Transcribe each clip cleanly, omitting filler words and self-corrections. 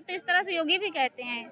तो इस तरह से योगी भी कहते हैं।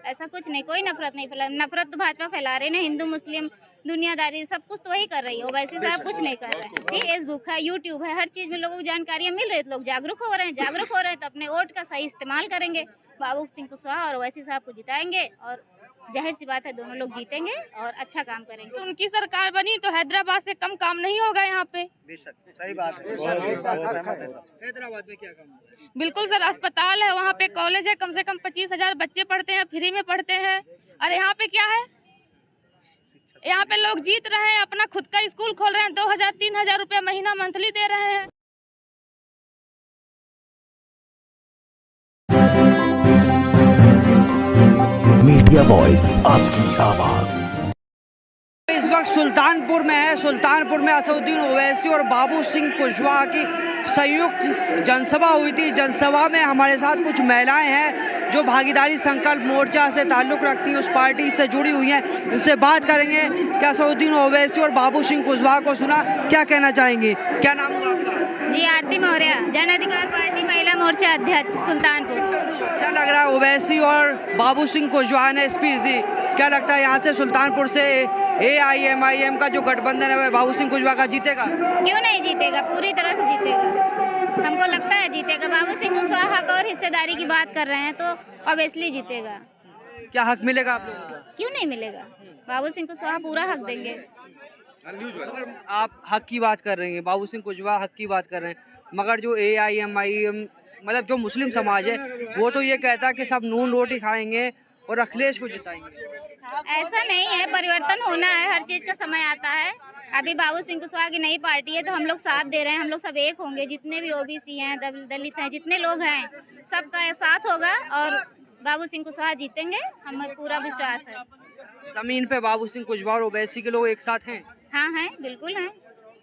ऐसा कुछ नहीं, कोई नफरत नहीं फैला। नफरत तो भाजपा फैला रहे ना, हिंदू मुस्लिम दुनियादारी सब कुछ तो वही कर रही है। ओवैसी साहब कुछ नहीं कर रहे हैं। फेसबुक है, यूट्यूब है, हर चीज में लोगों को जानकारियां मिल रही है, तो लोग जागरूक हो रहे हैं। जागरूक हो रहे हैं तो अपने वोट का सही इस्तेमाल करेंगे। बाबू सिंह कुशवाहा और ओवैसी साहब को जिताएंगे और जाहिर सी बात है दोनों लोग जीतेंगे और अच्छा काम करेंगे। तो उनकी सरकार बनी तो हैदराबाद से कम काम नहीं होगा यहाँ पे। सही बात है। हैदराबाद में क्या काम? बिल्कुल सर, अस्पताल है, वहाँ पे कॉलेज है, कम से कम 25,000 बच्चे पढ़ते हैं, फ्री में पढ़ते हैं। और यहाँ पे क्या है, यहाँ पे लोग जीत रहे हैं, अपना खुद का स्कूल खोल रहे हैं, 2,000-3,000 रुपया महीना मंथली दे रहे हैं। मीडिया वॉइस, आपकी आवाज। इस वक्त सुल्तानपुर में है। सुल्तानपुर में असदुद्दीन ओवैसी और बाबू सिंह कुशवाहा की संयुक्त जनसभा हुई थी। जनसभा में हमारे साथ कुछ महिलाएं हैं जो भागीदारी संकल्प मोर्चा से ताल्लुक़ रखती हैं, उस पार्टी से जुड़ी हुई हैं। इनसे बात करेंगे कि असदुद्दीन ओवैसी और बाबू सिंह कुशवाहा को सुना, क्या कहना चाहेंगी? क्या नाम हुआ आपका? जी, आरती मौर्य, जन अधिकार पार्टी महिला मोर्चा अध्यक्ष सुल्तानपुर। क्या लग रहा है, ओवैसी और बाबू सिंह कुशवाहा ने स्पीच दी, क्या लगता है यहाँ से सुल्तानपुर से AIMIM का जो गठबंधन है बाबू सिंह कुशवाहा का जीतेगा? क्यों नहीं जीतेगा, पूरी तरह से जीतेगा। हमको लगता है जीतेगा। बाबू सिंह कुशवाहा का और हिस्सेदारी की बात कर रहे हैं तो ऑब्वियसली जीतेगा। क्या हक मिलेगा आप लोगों को? क्यों नहीं मिलेगा, बाबू सिंह कुशवाहा पूरा हक देंगे। अगर आप हक की बात कर रहे हैं, बाबू सिंह कुशवाहा हक की बात कर रहे हैं, मगर जो AIMIM मतलब जो मुस्लिम समाज है वो तो ये कहता है कि सब नून रोटी खाएंगे और अखिलेश को जिताएंगे। ऐसा नहीं है, परिवर्तन होना है, हर चीज का समय आता है। अभी बाबू सिंह कुशवाहा की नई पार्टी है तो हम लोग साथ दे रहे हैं, हम लोग सब एक होंगे। जितने भी OBC हैं, दलित हैं, जितने लोग हैं, सबका साथ होगा और बाबू सिंह कुशवाहा जीतेंगे, हमें पूरा विश्वास है। जमीन पे बाबू सिंह कुशवाहा और ओवैसी के लोग एक साथ हैं? हाँ हैं, बिल्कुल हैं।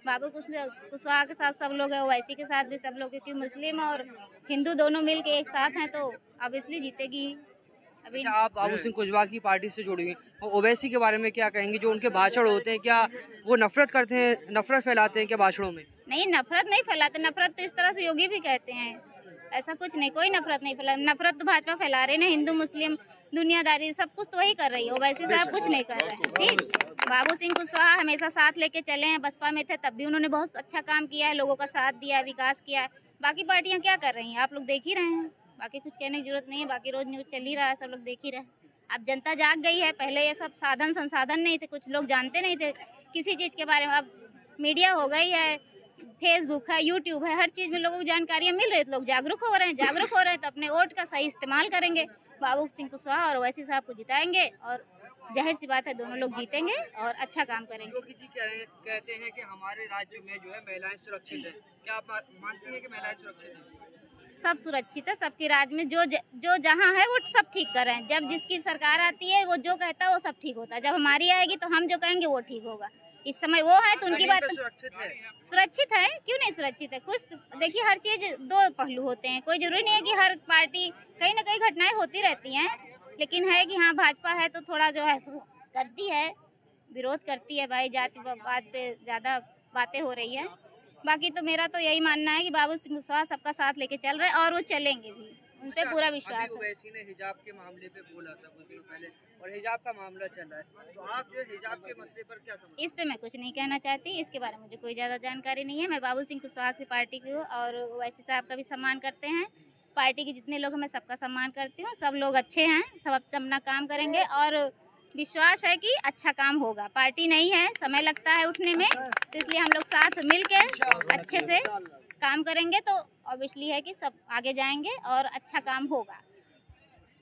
बाबू कुशवाहा के साथ सब लोग हैं, ओवैसी के साथ भी सब लोग, क्योंकि मुस्लिम और हिंदू दोनों मिल के एक साथ हैं तो ऑब्वियसली जीतेगी। अभी अच्छा, आप बाबू सिंह कुशवाहा की पार्टी से जुड़ी हुई और ओवैसी के बारे में क्या कहेंगी? जो उनके भाषण होते हैं, क्या वो नफरत करते हैं, नफरत फैलाते हैं क्या भाषणों में? नहीं, नफरत नहीं फैलाते। नफरत तो इस तरह से योगी भी कहते हैं। ऐसा कुछ नहीं, कोई नफरत नहीं फैला। नफरत तो भाजपा फैला रहे ना, हिंदू मुस्लिम दुनियादारी सब कुछ तो वही कर रही है। ओवैसी साहब कुछ नहीं कर रहे हैं। ठीक, बाबू सिंह कुशवाहा हमेशा साथ लेके चले हैं। बसपा में थे तब भी उन्होंने बहुत अच्छा काम किया है, लोगों का साथ दिया है, विकास किया है। बाकी पार्टियां क्या कर रही हैं आप लोग देख ही रहे हैं। बाकी कुछ कहने की जरूरत नहीं है, बाकी रोज न्यूज चल ही रहा है, सब लोग देख ही रहे हैं। अब जनता जाग गई है। पहले ये सब साधन संसाधन नहीं थे, कुछ लोग जानते नहीं थे किसी चीज के बारे में। अब मीडिया हो गई है, फेसबुक है, यूट्यूब है, हर चीज में लोगों को जानकारियां मिल रही है, तो लोग जागरूक हो रहे हैं। जागरूक हो रहे हैं तो अपने वोट का सही इस्तेमाल करेंगे। बाबू सिंह कुशवाहा और ओवैसी साहब को जिताएंगे और जाहिर सी बात है दोनों लोग जीतेंगे और अच्छा काम करेंगे। योगी जी कहते हैं कि हमारे राज्य में जो है महिलाएं सुरक्षित है, क्या आप मानती हैं कि महिलाएं सुरक्षित हैं? सब सुरक्षित है, सबके राज्य में जो जहाँ है वो सब ठीक कर रहे हैं। जब जिसकी सरकार आती है वो जो कहता है वो सब ठीक होता है। जब हमारी आएगी तो हम जो कहेंगे वो ठीक होगा। इस समय वो है तो उनकी बात सुरक्षित है। क्यों नहीं सुरक्षित है? कुछ देखिए, हर चीज दो पहलू होते हैं। कोई जरूरी नहीं है कि हर पार्टी, कहीं ना कहीं घटनाएं होती रहती हैं, लेकिन है कि हाँ भाजपा है तो थोड़ा जो है करती है, विरोध करती है भाई, जातिवाद पे ज्यादा बातें हो रही है। बाकी तो मेरा तो यही मानना है कि बाबू सिंह कुशवाहा सबका साथ लेके चल रहे हैं और वो चलेंगे भी, उन पे पूरा विश्वास है। ओवैसी ने हिजाब के मामले पे बोला था कुछ दिनों पहले और हिजाब का मामला चल रहा है, तो आप जो हिजाब के मसले पर क्या समझते हैं? इस पे मैं कुछ नहीं कहना चाहती, इसके बारे में मुझे कोई ज़्यादा जानकारी नहीं है। मैं बाबू सिंह कुशवाहा की पार्टी को और ओवैसी साहब का भी सम्मान करते हैं। पार्टी के जितने लोग हैं मैं सबका सम्मान करती हूँ। सब लोग अच्छे हैं, सब अपना काम करेंगे और विश्वास है कि अच्छा काम होगा। पार्टी नहीं है, समय लगता है उठने में, तो इसलिए हम लोग साथ मिल के अच्छे से काम करेंगे तो ऑब्वियसली है कि सब आगे जाएंगे और अच्छा काम होगा।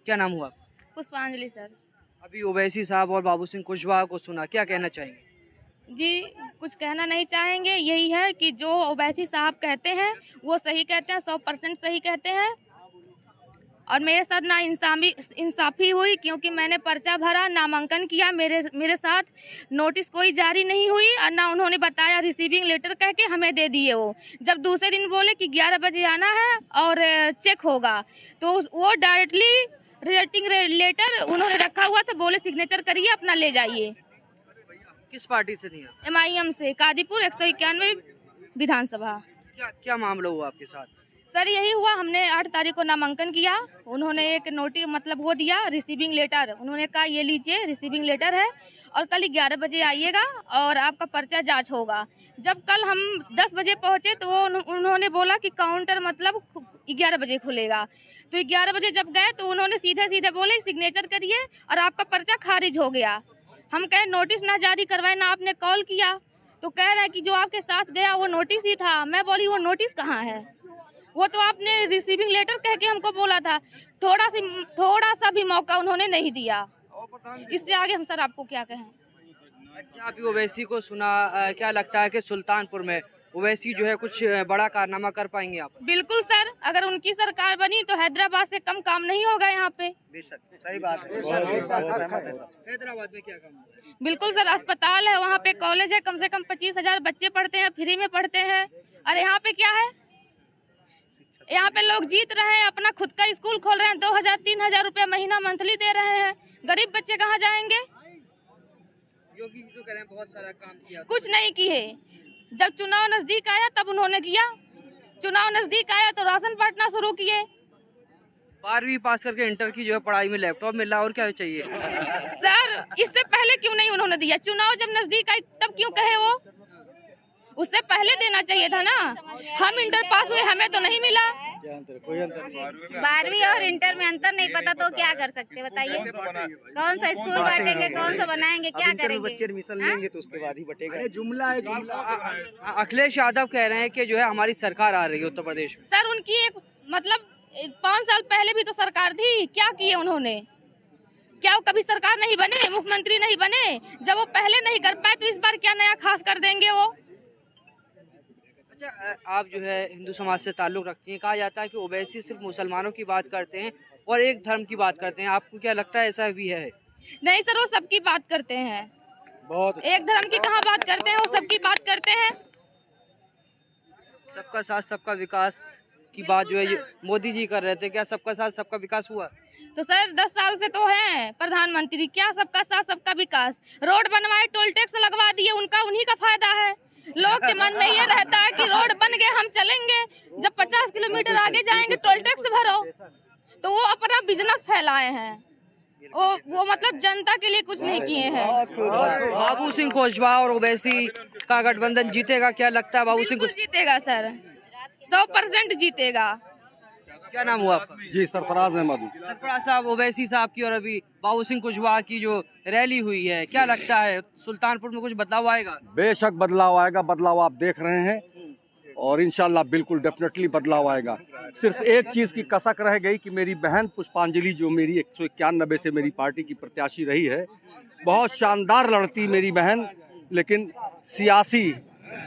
क्या नाम हुआ? पुष्पांजलि सर। अभी ओवैसी साहब और बाबू सिंह कुशवाहा को सुना, क्या कहना चाहेंगे? जी, कुछ कहना नहीं चाहेंगे। यही है कि जो ओवैसी साहब कहते हैं वो सही कहते हैं, 100% सही कहते हैं। और मेरे साथ ना इंसाफी हुई, क्योंकि मैंने पर्चा भरा, नामांकन किया, मेरे साथ नोटिस कोई जारी नहीं हुई और ना उन्होंने बताया, रिसीविंग लेटर कह के हमें दे दिए। वो जब दूसरे दिन बोले कि 11 बजे आना है और चेक होगा, तो वो डायरेक्टली रिजल्टिंग लेटर उन्होंने रखा हुआ था, बोले सिग्नेचर करिए, अपना ले जाइए। किस पार्टी से दिया? MIM से, कादीपुर 191 विधानसभा। क्या मामला हुआ आपके साथ? सर यही हुआ, हमने 8 तारीख को नामांकन किया। उन्होंने एक नोटिस मतलब वो दिया, रिसीविंग लेटर। उन्होंने कहा ये लीजिए रिसीविंग लेटर है और कल 11 बजे आइएगा और आपका पर्चा जांच होगा। जब कल हम 10 बजे पहुंचे तो उन्होंने बोला कि काउंटर मतलब 11 बजे खुलेगा। तो 11 बजे जब गए तो उन्होंने सीधे सीधे बोले सिग्नेचर करिए और आपका पर्चा खारिज हो गया। हम कहे नोटिस ना जारी करवाए, ना आपने कॉल किया। तो कह रहा है कि जो आपके साथ गया वो नोटिस ही था। मैं बोली वो नोटिस कहाँ है, वो तो आपने रिसीविंग लेटर कह के हमको बोला था। थोड़ा सा भी मौका उन्होंने नहीं दिया। इससे आगे हम सर आपको क्या कहें। अच्छा, अभी ओवैसी को सुना, क्या लगता है कि सुल्तानपुर में ओवैसी जो है कुछ बड़ा कारनामा कर पाएंगे आप? बिल्कुल सर, अगर उनकी सरकार बनी तो हैदराबाद से कम काम नहीं होगा यहाँ पे। सही बात है। हैदराबाद में क्या काम? बिल्कुल सर, अस्पताल है, वहाँ पे कॉलेज है, कम से कम 25,000 बच्चे पढ़ते हैं, फ्री में पढ़ते हैं। और यहाँ पे क्या है, यहाँ पे लोग जीत रहे हैं, अपना खुद का स्कूल खोल रहे हैं, 2,000-3,000 रुपया महीना मंथली दे रहे हैं। गरीब बच्चे कहाँ जाएंगे? योगी जी तो कह रहे हैं बहुत सारा काम किया, कुछ नहीं किए। जब चुनाव नजदीक आया तब उन्होंने किया, चुनाव नजदीक आया तो राशन बांटना शुरू किए। 12वीं पास करके इंटर की जो है पढ़ाई में लैपटॉप मिल रहा, और क्या चाहिए? सर इससे पहले क्यों नहीं उन्होंने दिया? चुनाव जब नजदीक आई तब क्यों कहे वो? उससे पहले देना चाहिए था ना। हम इंटर पास हुए, हमें तो नहीं मिला। 12वीं और इंटर में अंतर नहीं पता तो क्या कर सकते बताइए? कौन सा स्कूल बांटेंगे, कौन सा बनाएंगे, क्या करेंगे? बच्चे एडमिशन लेंगे तो उसके बाद ही बटेगा। जुमला है जुमला। अखिलेश यादव कह रहे हैं कि जो है हमारी सरकार आ रही है उत्तर प्रदेश में। सर उनकी एक मतलब 5 साल पहले भी तो सरकार थी, क्या किए उन्होंने? क्या वो कभी सरकार नहीं बने, मुख्यमंत्री नहीं बने? जब वो पहले नहीं कर पाए तो इस बार क्या नया खास कर देंगे वो? अच्छा, आप जो है हिंदू समाज से ताल्लुक रखती हैं। कहा जाता है कि ओवैसी सिर्फ मुसलमानों की बात करते हैं और एक धर्म की बात करते हैं, आपको क्या लगता है ऐसा भी है? नहीं सर, वो सबकी बात करते हैं। बहुत एक धर्म की कहाँ बात करते हैं, वो सबकी बात करते हैं। सबका साथ सबका विकास की बात जो है ये मोदी जी कर रहे थे, क्या सबका साथ सबका विकास हुआ? तो सर 10 साल से तो हैं प्रधानमंत्री, क्या सबका साथ सबका विकास? रोड बनवाए, टोल टैक्स लगवा दिए, उनका उन्हीं का फायदा है। लोग के मन में ये रहता है कि रोड बन गए हम चलेंगे, जब 50 किलोमीटर आगे जाएंगे टोल टैक्स भरो। तो वो अपना बिजनेस फैलाए हैं, वो मतलब जनता के लिए कुछ नहीं किए हैं। बाबू सिंह कुशवाहा और ओवैसी का गठबंधन जीतेगा, क्या लगता है? बाबू सिंह बिल्कुल जीतेगा सर, 100% जीतेगा। क्या नाम हुआ आपका? जी सरफराज अहमद। सरफराज साहब, ओवैसी साहब की और अभी बाबू सिंह कुशवाहा की जो रैली हुई है, क्या लगता है सुल्तानपुर में कुछ बदलाव आएगा? बेशक बदलाव आएगा, बदलाव आप देख रहे हैं और इंशाल्लाह बिल्कुल डेफिनेटली बदलाव आएगा। सिर्फ एक चीज़ की कसक रह गई कि मेरी बहन पुष्पांजलि जो मेरी 191 से मेरी पार्टी की प्रत्याशी रही है, बहुत शानदार लड़ती मेरी बहन, लेकिन सियासी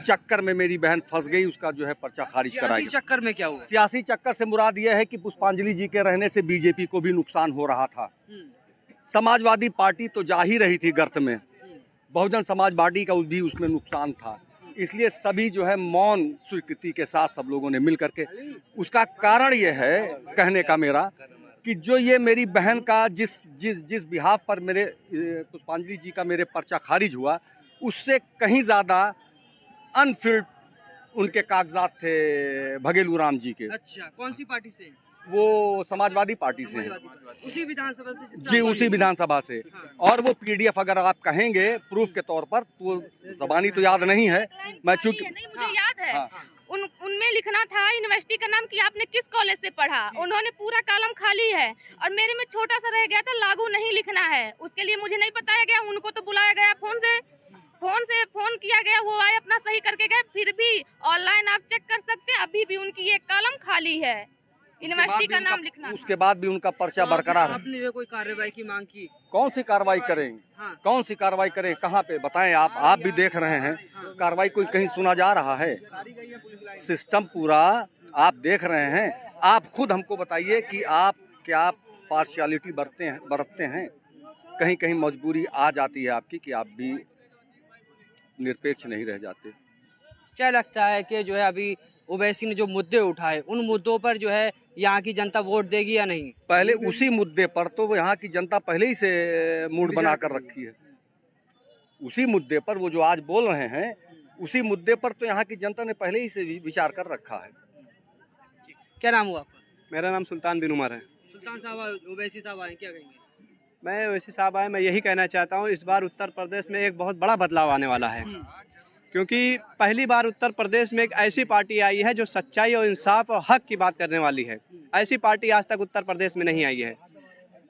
चक्कर में मेरी बहन फंस गई, उसका जो है पर्चा खारिज कराया। चक्कर में क्या हुआ? सियासी चक्कर से मुराद यह है कि पुष्पांजलि जी के रहने से बीजेपी को भी नुकसान हो रहा था। समाजवादी पार्टी तो जा ही रही थी गर्त में, बहुजन समाज पार्टी का भी उसमें नुकसान था। इसलिए सभी जो है मौन स्वीकृति के साथ सब लोगों ने मिल करके, उसका कारण ये है कहने का मेरा कि जो ये मेरी बहन का जिस बिहाफ पर मेरे पुष्पांजलि जी का मेरे पर्चा खारिज हुआ, उससे कहीं ज़्यादा अनफिल्ड उनके कागजात थे भगेलू राम जी के। अच्छा, कौन सी पार्टी से? वो समाजवादी पार्टी से हैं। उसी विधानसभा से? जी उसी विधानसभा से। और वो पीडीएफ अगर आप कहेंगे प्रूफ के तौर पर तो ज़बानी तो याद नहीं है, मैं चूंकि मुझे याद है। हाँ। उनमें लिखना था यूनिवर्सिटी का नाम कि आपने किस कॉलेज से पढ़ा, उन्होंने पूरा कॉलम खाली है और मेरे में छोटा सा रह गया था लागू नहीं लिखना है, उसके लिए मुझे नहीं बताया गया। उनको तो बुलाया गया फोन किया गया, वो आए अपना सही करके गए। फिर भी ऑनलाइन आप चेक कर सकते हैं, अभी भी उनकी एक कॉलम खाली है, यूनिवर्सिटी का नाम लिखना। उसके बाद भी उनका पर्चा बरकरार है। आपने जो कोई कार्रवाई की मांग की? कौन सी कार्रवाई करेंगे? हाँ। कौन सी कार्रवाई करें, कहाँ पे बताएं? आप भी देख रहे हैं कार्रवाई कोई कहीं सुना जा रहा है? सिस्टम पूरा आप देख रहे हैं। आप खुद हमको बताइए कि आप क्या पार्शियलिटी बरतते हैं? कहीं कहीं मजबूरी आ जाती है आपकी कि आप भी निरपेक्ष नहीं रह जाते। क्या लगता है कि जो है अभी ओवैसी ने जो मुद्दे उठाए, उन मुद्दों पर जो है यहाँ की जनता वोट देगी या नहीं? पहले उसी मुद्दे पर तो यहाँ की जनता पहले ही से मूड बना कर रखी है। उसी मुद्दे पर वो जो आज बोल रहे हैं, उसी मुद्दे पर तो यहाँ की जनता ने पहले ही से विचार कर रखा है। क्या नाम हुआ आपका? मेरा नाम सुल्तान बिन उमर है। सुल्तान साहब ओवैसी साहब आए, क्या कहेंगे? मैं ओवैसी साहब आए, मैं यही कहना चाहता हूँ इस बार उत्तर प्रदेश में एक बहुत बड़ा बदलाव आने वाला है। क्योंकि पहली बार उत्तर प्रदेश में एक ऐसी पार्टी आई है जो सच्चाई और इंसाफ और हक की बात करने वाली है। ऐसी पार्टी आज तक उत्तर प्रदेश में नहीं आई है।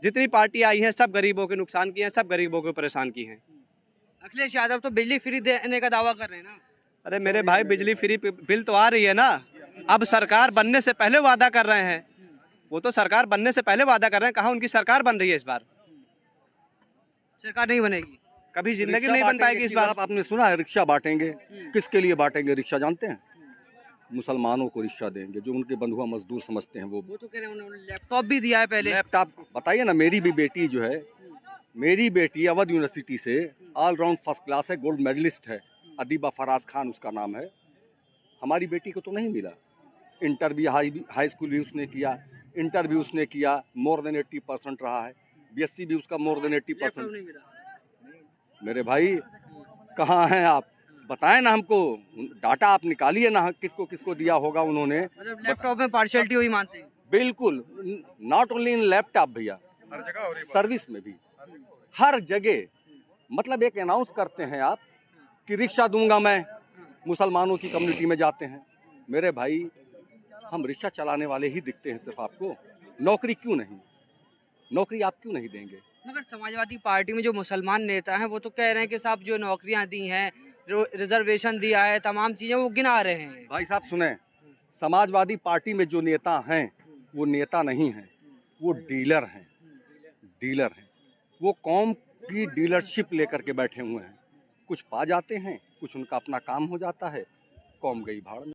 जितनी पार्टी आई है सब गरीबों के नुकसान की हैं, सब गरीबों को परेशान की हैं। अखिलेश यादव तो बिजली फ्री देने का दावा कर रहे हैं ना। अरे मेरे भाई, बिजली फ्री बिल तो आ रही है ना। अब सरकार बनने से पहले वादा कर रहे हैं, वो तो सरकार बनने से पहले वादा कर रहे हैं। कहाँ उनकी सरकार बन रही है? इस बार सरकार नहीं बनेगी, कभी जिंदगी में नहीं बन पाएगी इस बार। आपने सुना है रिक्शा बांटेंगे? किसके लिए बांटेंगे रिक्शा जानते हैं? मुसलमानों को रिक्शा देंगे जो उनके बंधुआ मजदूर समझते हैं। वो तो कह रहे हैं उन्होंने लैपटॉप भी दिया है पहले। लैपटॉप बताइए ना। मेरी भी बेटी जो है, मेरी बेटी अवध यूनिवर्सिटी से ऑलराउंड फर्स्ट क्लास है, गोल्ड मेडलिस्ट है। अदीबा फराज खान उसका नाम है। हमारी बेटी को तो नहीं मिला। इंटर भी हाई स्कूल भी उसने किया, इंटर भी उसने किया, मोर देन 80% रहा है। बीएससी भी उसका मोर देन 80%। मेरे भाई कहाँ हैं आप? बताएं ना हमको, डाटा आप निकालिए ना, किसको किसको दिया होगा उन्होंने। मतलब लैपटॉप में पार्शियलिटी हुई मानते हैं? बिल्कुल, नॉट ओनली इन लैपटॉप भैया, सर्विस में भी हर जगह। मतलब एक अनाउंस करते हैं आप कि रिक्शा दूंगा मैं, मुसलमानों की कम्युनिटी में जाते हैं। मेरे भाई, हम रिक्शा चलाने वाले ही दिखते हैं सिर्फ आपको। नौकरी क्यों नहीं? नौकरी आप क्यों नहीं देंगे? मगर समाजवादी पार्टी में जो मुसलमान नेता हैं वो तो कह रहे हैं कि साहब जो नौकरियां दी हैं, रिजर्वेशन दिया है, तमाम चीजें वो गिना रहे हैं। भाई साहब सुने, समाजवादी पार्टी में जो नेता हैं वो नेता नहीं हैं, वो डीलर हैं। डीलर हैं वो, कौम की डीलरशिप लेकर के बैठे हुए हैं। कुछ पा जाते हैं, कुछ उनका अपना काम हो जाता है, कौम गई भाड़ में।